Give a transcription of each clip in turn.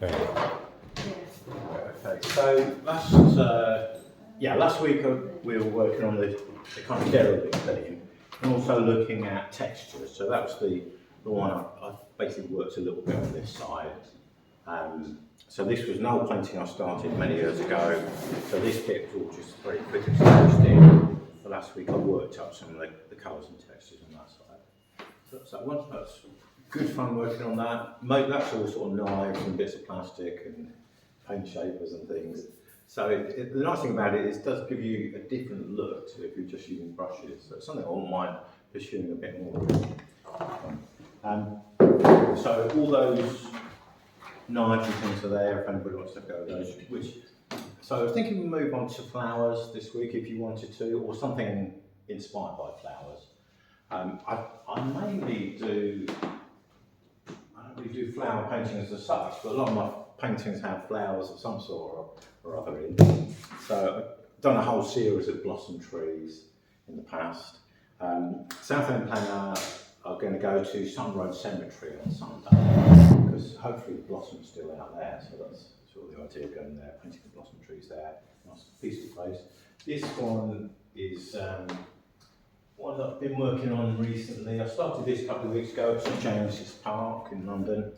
Okay, so last week we were working on the kind of derelict theme and also looking at textures. So that was the one I basically worked a little bit on this side. So this was an old painting I started many years ago. So this bit was all just very quick and staged in. So last week I worked up some of the colours and textures on that side. So that's good fun working on that. That's all sort of knives and bits of plastic and paint shapers and things. So the nice thing about it is it does give you a different look to if you're just using brushes. So it's something I wouldn't mind pursuing a bit more. So all those knives and things are there if anybody wants to go with those. So I was thinking we'd move on to flowers this week if you wanted to, or something inspired by flowers. I mainly do, I don't really do flower paintings as such, but a lot of my paintings have flowers of some sort or other in them. So I've done a whole series of blossom trees in the past. Southend Planner are going to go to Sun Road Cemetery on Sunday because hopefully the blossom's still out there, so that's sort of the idea of going there, painting the blossom trees there. Nice peaceful place. This one is one that I've been working on recently. I started this a couple of weeks ago at St James's Park in London.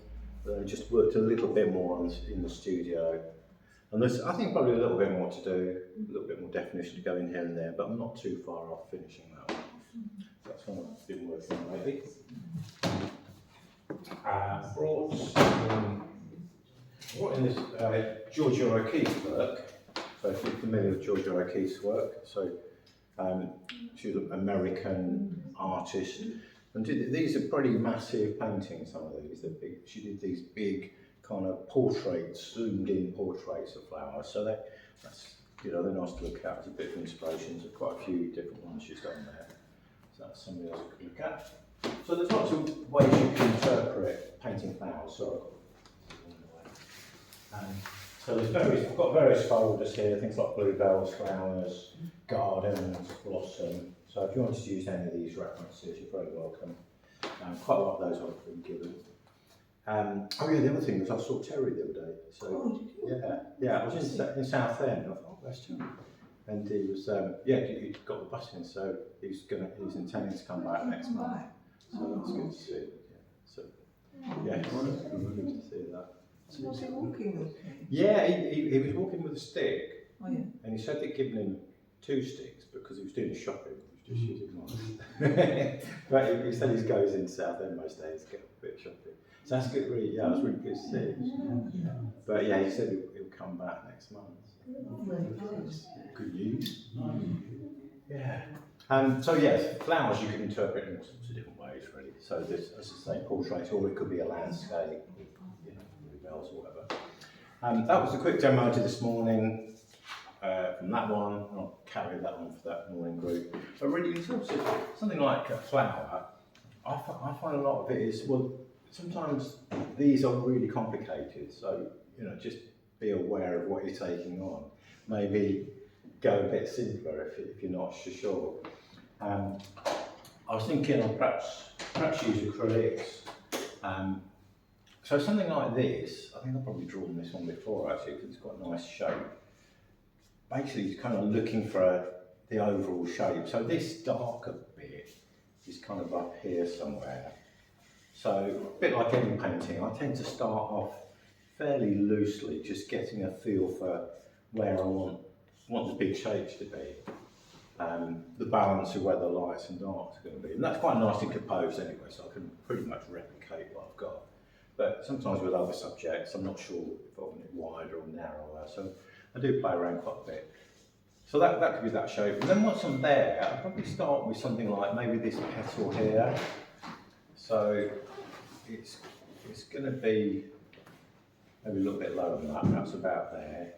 Just worked a little bit more in the studio. And there's, I think, probably a little bit more to do, a little bit more definition to go in here and there, but I'm not too far off finishing that one. That's one I've been working on lately. Brought in this Georgia O'Keeffe work. So if you're familiar with Georgia O'Keeffe's work, so she's an American artist. And these are pretty massive paintings, some of these. They're big. She did these big kind of portraits, zoomed in portraits of flowers. So that's, they're nice to look at as a bit of inspiration. There's quite a few different ones she's done there. So that's something else you could look at. So there's lots of ways you can interpret painting flowers. So I've got various folders here, things like bluebells, flowers, gardens, blossom. So if you wanted to use any of these references, you're very welcome. Quite a lot of those I've been given. The other thing was I saw Terry the other day. So I was in Southend. I thought, where's Terry? And he was, he got the bus in, so he's intending to come back next month. So that's good to see. It's good to see that. So was he walking with him? Yeah, he was walking with a stick. Oh yeah. And he said they'd given him 2 sticks because he was doing shopping. He was just using one. But he said he goes in Southend most days to get a bit of shopping. So that's good, really. I was really good to see. But he said he'll come back next month. Good news. Yeah. Flowers you can interpret in all sorts of different ways, really. So this, as I say, portraits, or it could be a landscape, bluebells or whatever. That was a quick demo I did this morning from that one. I'll carry that one for that morning group. But really, in terms of something like a flower, I find a lot of it is, sometimes these are really complicated. So, just be aware of what you're taking on. Maybe go a bit simpler if you're not so sure. I was thinking of perhaps use acrylics. So something like this, I think I've probably drawn this one before actually, because it's got a nice shape. Basically, it's kind of looking for the overall shape. So this darker bit is kind of up here somewhere. So a bit like any painting, I tend to start off fairly loosely, just getting a feel for where I want the big shapes to be. The balance of where the lights and darks are going to be. And that's quite nicely composed anyway, so I can pretty much replicate what I've got. But sometimes with other subjects, I'm not sure if I want it wider or narrower, so I do play around quite a bit. So that could be that shape. And then once I'm there, I'll probably start with something like maybe this petal here. So it's going to be maybe a little bit lower than that, perhaps about there.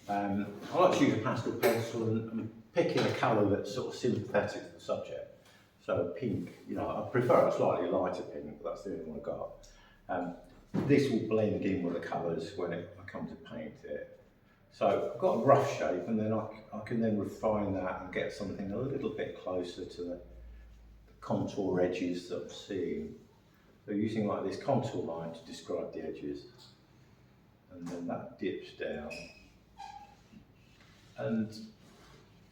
I like to use a pastel pencil and picking a colour that's sort of sympathetic to the subject. So pink, I prefer a slightly lighter pink, but that's the only one I've got. This will blend in with the colours when I come to paint it. So I've got a rough shape, and then I can then refine that and get something a little bit closer to the contour edges that I'm seeing. So using like this contour line to describe the edges. then that dips down. And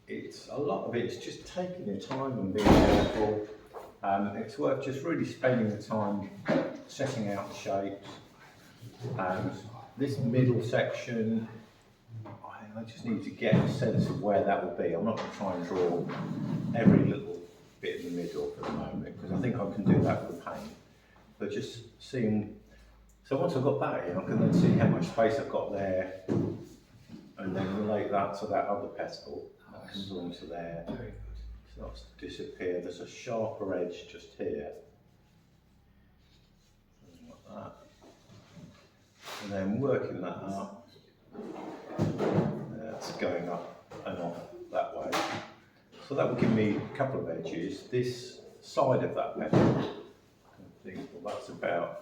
it's a lot of it's just taking your time and being careful. It's worth just really spending the time setting out the shapes. This middle section, I just need to get a sense of where that will be. I'm not going to try and draw every little bit in the middle for the moment, because I think I can do that with paint. But just seeing, so once I've got that in, I can then see how much space I've got there, and then relate that to that other petal. That comes along to there, starts to disappear. There's a sharper edge just here, like that. And then working that up, that's going up and off that way. So that will give me a couple of edges. This side of that petal, I think, well, that's about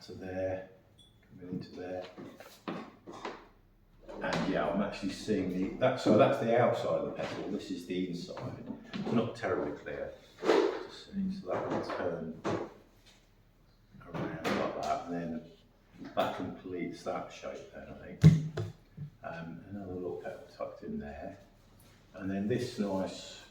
to there, coming into there. And yeah, I'm actually seeing so that's the outside of the petal, this is the inside. It's not terribly clear to see, so that will turn around like that, and then that completes that shape then, I think. Another little petal tucked in there. And then this nice,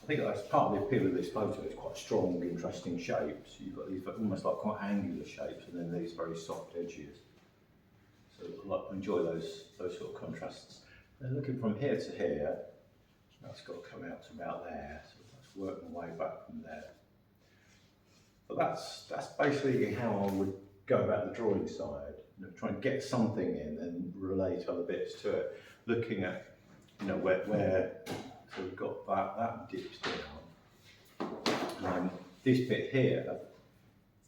I think that's part of the appeal of this photo, it's quite strong, interesting shapes. You've got these almost like quite angular shapes, and then these very soft edges. So I enjoy those sort of contrasts. And looking from here to here, that's got to come out to about there, so that's working my way back from there. But that's basically how I would go about the drawing side. You know, try and get something in and relate other bits to it. Looking at, you know, where so we've got that dips down. This bit here,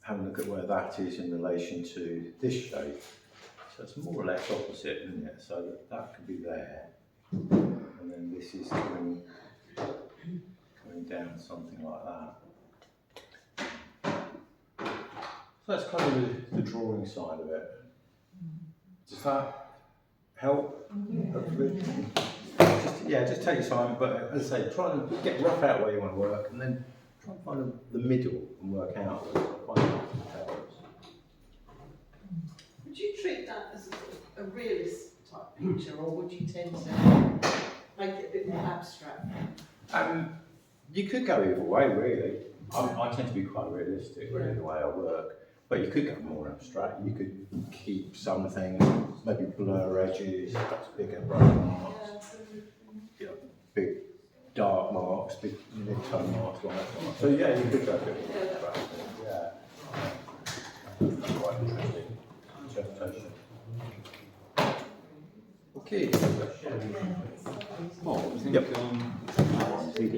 have a look at where that is in relation to this shape. So it's more or less opposite, isn't it? So that could be there, and then this is coming down something like that. So that's kind of the drawing side of it. Does that help? Hopefully. Just take your time, but as I say, try and get rough out where you want to work, and then try and find the middle and work out. Would you treat that as a realist type picture, or would you tend to make it a bit more abstract? You could go either way, really. I tend to be quite realistic in the way I work. But you could go more abstract. You could keep some things, maybe blur edges, perhaps bigger brush marks, big dark marks, big mid-tone marks, like that. So yeah, you could go a bit more abstract. Yeah. That's quite interesting interpretation. Okay. Well, I think